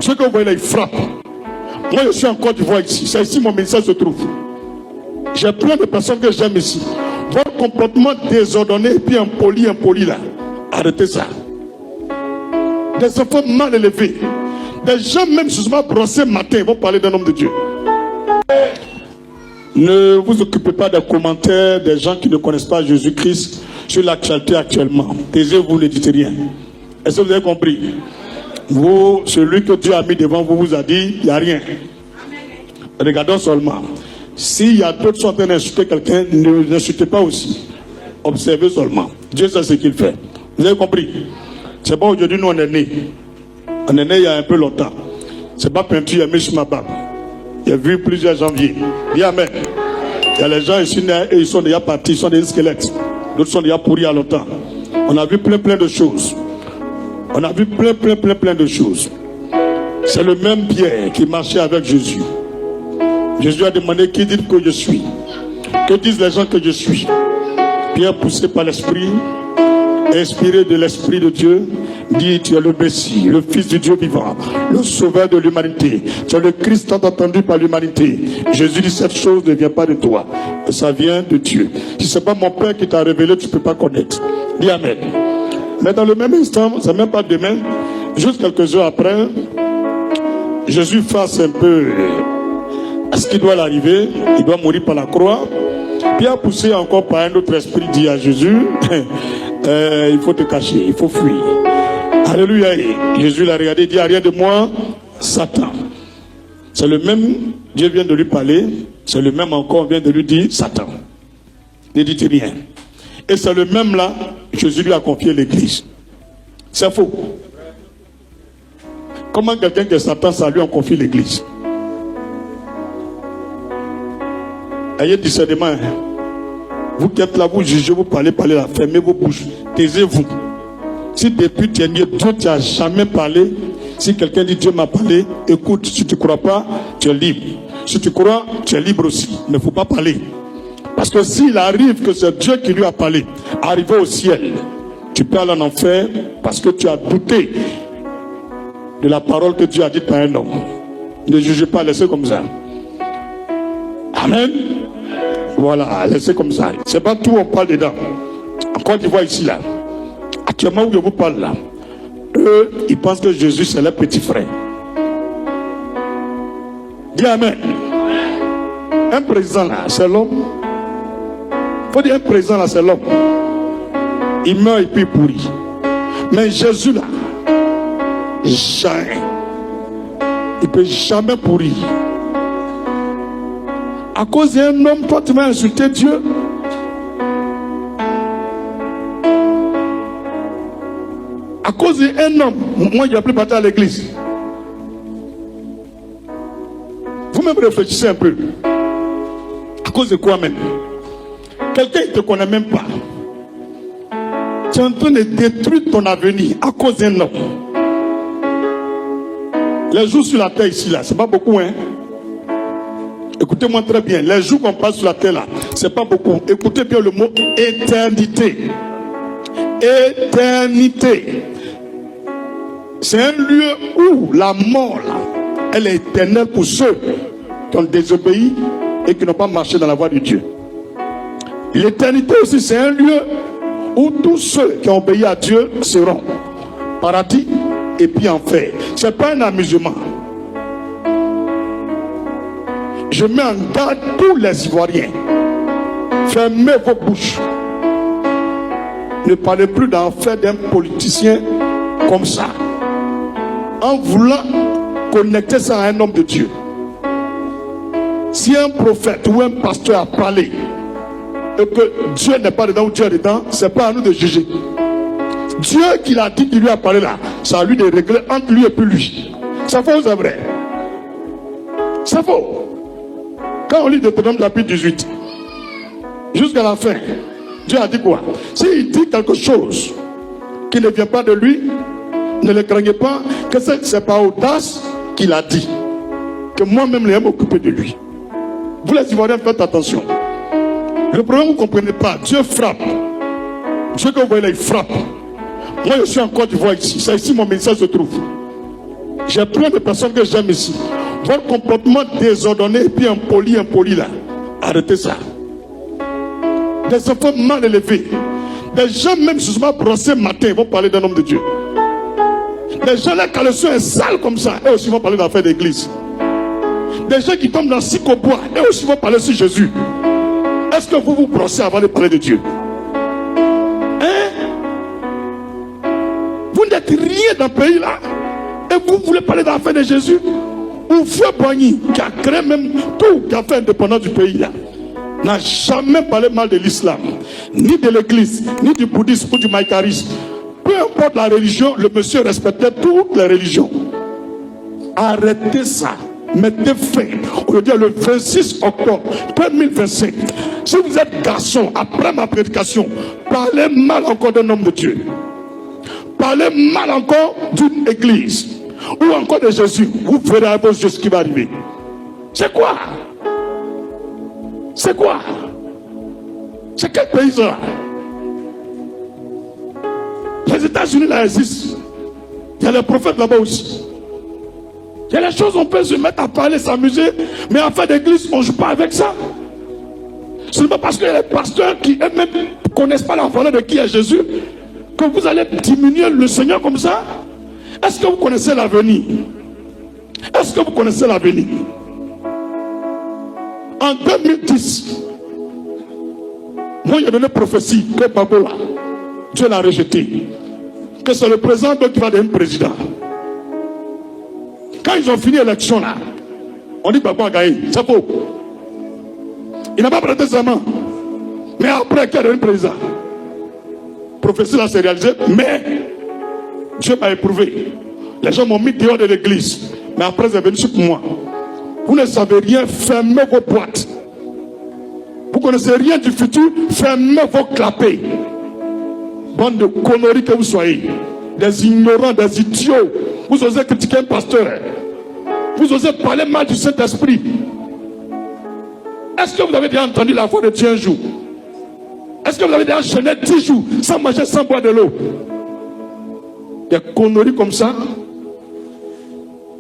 Dieu que vous voyez là, il frappe. Moi, je suis en Côte d'Ivoire ici. C'est ici mon message se trouve. J'ai plein de personnes que j'aime ici. Votre comportement désordonné et puis impoli là. Arrêtez ça. Des enfants mal élevés. Des gens même souvent brossés matin vont parler d'un homme de Dieu. Ne vous occupez pas des commentaires des gens qui ne connaissent pas Jésus-Christ sur l'actualité actuellement. Taisez-vous, ne dites rien. Est-ce que vous avez compris? Vous, celui que Dieu a mis devant vous, vous a dit, il n'y a rien. Regardons seulement. S'il y a d'autres qui sont en train d'insulter quelqu'un, ne l'insultez pas aussi. Observez seulement. Dieu sait ce qu'il fait. Vous avez compris? C'est bon, aujourd'hui, nous, on est nés. On est nés il y a un peu longtemps. C'est pas peinture, il y a mis sur ma barbe. J'ai vu plusieurs janvier. Dis amen. Il y a les gens ici, et ils sont déjà partis, ils sont des squelettes. D'autres sont déjà pourris à longtemps. On a vu plein de choses. On a vu plein de choses. C'est le même Pierre qui marchait avec Jésus. Jésus a demandé qui dit que je suis. Que disent les gens que je suis? Pierre, poussé par l'Esprit, inspiré de l'Esprit de Dieu, dit: tu es le Messie, le Fils du Dieu vivant, le Sauveur de l'humanité. Tu es le Christ tant attendu par l'humanité. Jésus dit: cette chose ne vient pas de toi, ça vient de Dieu. Si ce n'est pas mon Père qui t'a révélé, tu ne peux pas connaître. Dis amen. Mais dans le même instant, c'est même pas demain, juste quelques heures après, Jésus face un peu à ce qui doit l'arriver, il doit mourir par la croix. Pierre, poussé encore par un autre esprit, dit à Jésus: il faut te cacher, il faut fuir. Alléluia. Et Jésus l'a regardé, dit: rien de moi, Satan. C'est le même, Dieu vient de lui parler, c'est le même encore, vient de lui dire: Satan. Ne dites rien. Et c'est le même là, Jésus lui a confié l'église. C'est faux. Comment quelqu'un qui est Satan, ça lui a confié l'église? Ayez discernement. Vous qui êtes là, vous jugez, vous parlez là, fermez vos bouches, taisez-vous. Si depuis tu es né, Dieu t'a jamais parlé, si quelqu'un dit Dieu m'a parlé, écoute. Si tu ne crois pas, tu es libre. Si tu crois, tu es libre aussi. Mais il ne faut pas parler. Parce que s'il arrive que c'est Dieu qui lui a parlé, arrivé au ciel, tu peux aller en enfer parce que tu as douté de la parole que Dieu a dite par un homme. Ne jugez pas, laissez comme ça. Amen. Voilà, laissez comme ça. C'est pas tout, on parle dedans. Encore tu vois ici là. Actuellement où je vous parle là, eux, ils pensent que Jésus c'est leur petit frère. Dis amen. Un président là, c'est l'homme. Faut dire un président là, c'est l'homme. Il meurt et puis il pourrit. Mais Jésus là, jamais. Il ne peut jamais pourrir. À cause d'un homme, toi tu vas insulter Dieu. À cause d'un homme, moi je n'ai plus parti à l'église. Vous-même réfléchissez un peu. À cause de quoi même? Quelqu'un ne te connaît même pas. Tu es en train de détruire ton avenir à cause d'un homme. Les jours sur la terre ici là, c'est pas beaucoup hein. Écoutez-moi très bien. Les jours qu'on passe sur la terre là, c'est pas beaucoup. Écoutez bien le mot éternité. Éternité. C'est un lieu où la mort là, elle est éternelle pour ceux qui ont désobéi et qui n'ont pas marché dans la voie de Dieu. L'éternité aussi, c'est un lieu où tous ceux qui ont obéi à Dieu seront. Paradis et puis enfer. Ce n'est pas un amusement. Je mets en garde tous les Ivoiriens. Fermez vos bouches. Ne parlez plus d'enfer d'un politicien comme ça. En voulant connecter ça à un homme de Dieu. Si un prophète ou un pasteur a parlé et que Dieu n'est pas dedans ou Dieu est dedans, ce n'est pas à nous de juger. Dieu qui l'a dit, qui lui a parlé là, ça a lui de régler entre lui et puis lui. C'est faux ou c'est vrai? C'est faux. Quand on lit Deutéronome chapitre 18, jusqu'à la fin, Dieu a dit quoi? S'il dit quelque chose qui ne vient pas de lui, ne le craignez pas, que c'est par audace qu'il a dit. Que moi-même, je vais m'occuper de lui. Vous les Ivoiriens, faites attention. Le problème, vous ne comprenez pas. Dieu frappe. Dieu que vous voyez là, il frappe. Moi, je suis en Côte d'Ivoire ici. C'est ici mon message se trouve. J'ai plein de personnes que j'aime ici. Votre comportement désordonné et puis impoli là. Arrêtez ça. Des enfants mal élevés. Des gens même se sont pas brossés matin, ils vont parler d'un homme de Dieu. Des gens là, quand le son est sale comme ça, eux aussi vont parler d'affaires d'église. Des gens qui tombent dans le psychobois, eux aussi vont parler sur Jésus. Est-ce que vous vous brossez avant de parler de Dieu? Hein? Vous n'êtes rien dans le pays là. Et vous voulez parler d'affaires de Jésus? Ou Frère Boigny, qui a créé même tout, qui a fait indépendance du pays là, n'a jamais parlé mal de l'islam, ni de l'église, ni du bouddhisme ou du maïkarisme. Peu importe la religion, le monsieur respectait toutes les religions. Arrêtez ça. Mettez fin. Aujourd'hui, le 26 octobre 2025, si vous êtes garçon, après ma prédication, parlez mal encore d'un homme de Dieu. Parlez mal encore d'une église. Ou encore de Jésus. Vous verrez à vos yeux ce qui va arriver. C'est quoi? C'est quoi? C'est quel pays ça? Les États-Unis là existent. Il y a les prophètes là-bas aussi. Il y a les choses, on peut se mettre à parler, s'amuser, mais en fait d'église, on ne joue pas avec ça. Ce n'est pas parce que les pasteurs qui eux-mêmes ne connaissent pas la valeur de qui est Jésus que vous allez diminuer le Seigneur comme ça. Est-ce que vous connaissez l'avenir? Est-ce que vous connaissez l'avenir? En 2010, moi j'ai donné prophétie que Babola, Dieu l'a rejeté. Que c'est le président qui va devenir président. Quand ils ont fini l'élection là, on dit Babo a gagné. C'est faux. Il n'a pas prêté serment. Mais après, qui a devenu président? Prophétie là s'est réalisée, mais Dieu m'a éprouvé. Les gens m'ont mis dehors de l'église. Mais après, c'est venu sur moi. Vous ne savez rien, fermez vos boîtes. Vous ne connaissez rien du futur, fermez vos clapets. Bande de conneries que vous soyez. Des ignorants, des idiots. Vous osez critiquer un pasteur. Vous osez parler mal du Saint-Esprit. Est-ce que vous avez déjà entendu la voix de Dieu un jour? Est-ce que vous avez déjà enchaîné 10 jours sans manger, sans boire de l'eau? Des conneries comme ça.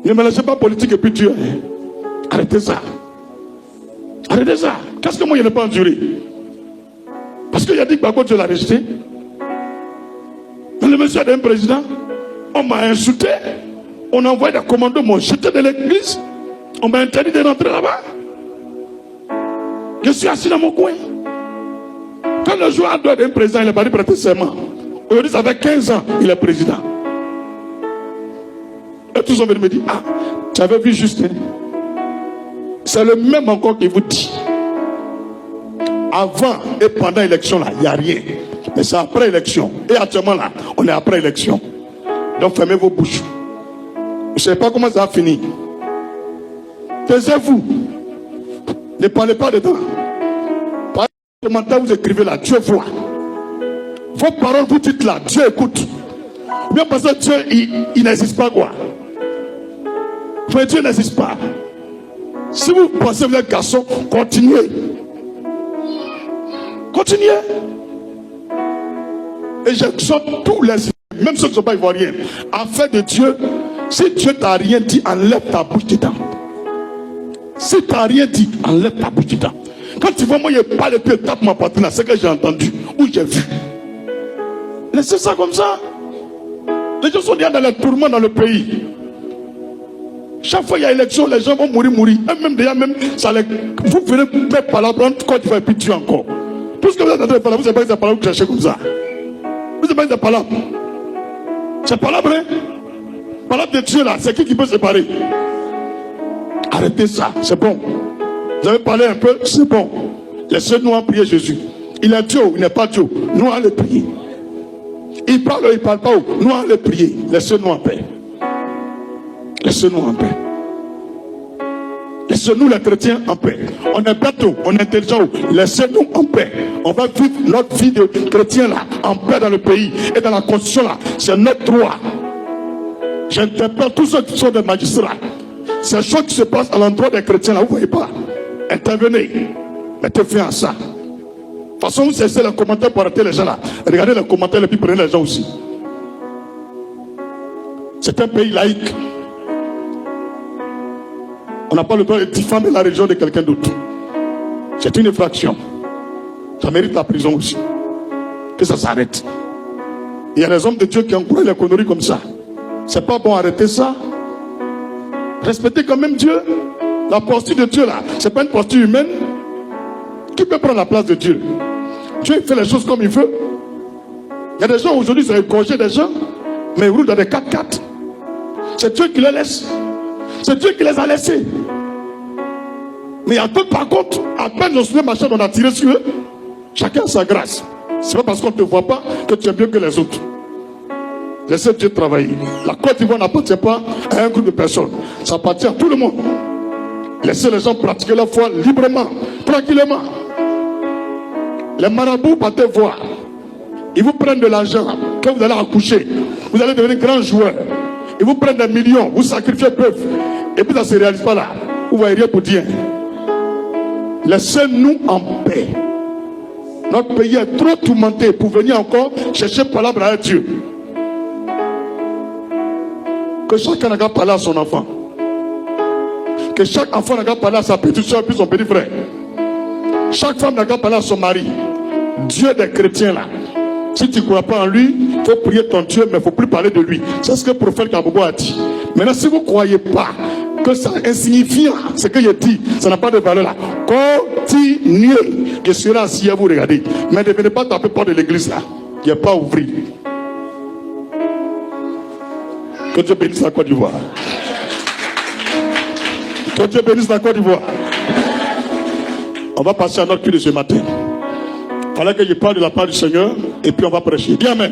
Ne mélangez pas politique et puis Dieu. Arrêtez ça. Arrêtez ça. Qu'est-ce que moi je n'ai pas enduré? Parce qu'il a dit que Bako Dieu l'a rejeté. Mais le monsieur d'un président, on m'a insulté. On a envoyé des commandos, m'ont jeté de l'église. On m'a interdit de rentrer là-bas. Je suis assis dans mon coin. Quand le jour a d'un président, il est parti prêter serment. Aujourd'hui, ça fait 15 ans, il est président. Et tous ont venu me dire, ah, tu avais vu juste. Hein? C'est le même encore qui vous dit. Avant et pendant l'élection, là, il n'y a rien. Mais c'est après l'élection. Et actuellement, là, on est après l'élection. Donc, fermez vos bouches. Vous ne savez pas comment ça a fini. Taisez-vous. Ne parlez pas dedans. Par les commentaires, vous écrivez là, Dieu voit. Vos paroles, vous dites là, Dieu écoute. Bien parce que Dieu, il n'existe pas quoi. Mais Dieu n'existe pas. Si vous pensez que vous êtes garçon, continuez. Continuez. Et j'exhorte tous les, même ceux qui ne sont pas ivoiriens, afin de Dieu, si Dieu t'a rien dit, enlève ta bouche dedans. Si tu n'as rien dit, enlève ta bouche dedans. Quand tu vois moi, je parle et puis tape ma partenaire, c'est que j'ai entendu ou j'ai vu. Laissez ça comme ça. Les gens sont déjà dans les tourments dans le pays. Chaque fois qu'il y a élection, les gens vont mourir. Eux-mêmes déjà, même, ça les... vous venez mettre par là, prendre quoi tu vas et puis tuer encore. Tout ce que vous êtes en train de faire là, vous savez pas que c'est par là que vous cherchez comme ça. Vous savez pas que c'est par là. C'est par là, vrai. Par là de Dieu là, c'est qui peut séparer? Arrêtez ça, c'est bon. Vous avez parlé un peu, c'est bon. Laissez-nous en prier Jésus. Il est Dieu, il n'est pas Dieu. Nous allons le prier. Il parle, il ne parle pas. Nous allons le prier. Laissez-nous en paix. Laissez-nous en paix. Laissez-nous les chrétiens en paix. On est bateau, on est intelligent. Laissez-nous en paix. On va vivre notre vie de chrétien là, en paix dans le pays et dans la constitution là. C'est notre droit. J'interpelle tous ceux qui sont des magistrats. Ces choses qui se passent à l'endroit des chrétiens là, vous ne voyez pas. Intervenez. Mettez fin à ça. De toute façon, vous cessez les commentaires pour arrêter les gens là. Regardez les commentaires et puis prenez les gens aussi. C'est un pays laïque. On n'a pas le droit de diffamer la religion de quelqu'un d'autre. C'est une infraction. Ça mérite la prison aussi. Que ça s'arrête. Il y a des hommes de Dieu qui encouragent les conneries comme ça. C'est pas bon, arrêter ça. Respectez quand même Dieu. La posture de Dieu là, c'est pas une posture humaine. Qui peut prendre la place de Dieu? Dieu fait les choses comme il veut. Il y a des gens aujourd'hui, ils ont égorgé des gens, mais ils roulent dans des 4x4. C'est Dieu qui les laisse. C'est Dieu qui les a laissés. Mais il y a d'autres, par contre, à peine on se met machin, on a tiré sur eux. Chacun a sa grâce. C'est pas parce qu'on ne te voit pas que tu es mieux que les autres. Laissez Dieu travailler. La Côte d'Ivoire n'appartient pas à un groupe de personnes. Ça appartient à tout le monde. Laissez les gens pratiquer leur foi librement, tranquillement. Les marabouts, partez voir. Ils vous prennent de l'argent. Quand vous allez accoucher, vous allez devenir grand joueur. Ils vous prennent des millions, vous sacrifiez bœuf. Et puis ça ne se réalise pas là. Vous voyez rien pour dire. Laissez-nous en paix. Notre pays est trop tourmenté pour venir encore chercher palabre à Dieu. Que chacun n'a qu'à parler à son enfant. Que chaque enfant n'a qu'à parler à sa petite soeur puis son petit frère. Chaque femme n'a qu'à parler à son mari. Dieu des chrétiens là. Si tu ne crois pas en lui, il faut prier ton Dieu, mais il ne faut plus parler de lui. C'est ce que le prophète Kabobo a dit. Maintenant, si vous ne croyez pas que ça est insignifiant, ce que j'ai dit, ça n'a pas de valeur là. Continuez. Je serai assis à vous regarder. Mais ne venez pas taper porte de l'église là. Il n'y a pas ouvert. Que Dieu bénisse la Côte d'Ivoire. Que Dieu bénisse la Côte d'Ivoire. On va passer à notre culte de ce matin. Il fallait que je parle de la part du Seigneur et puis on va prêcher. Dis amen.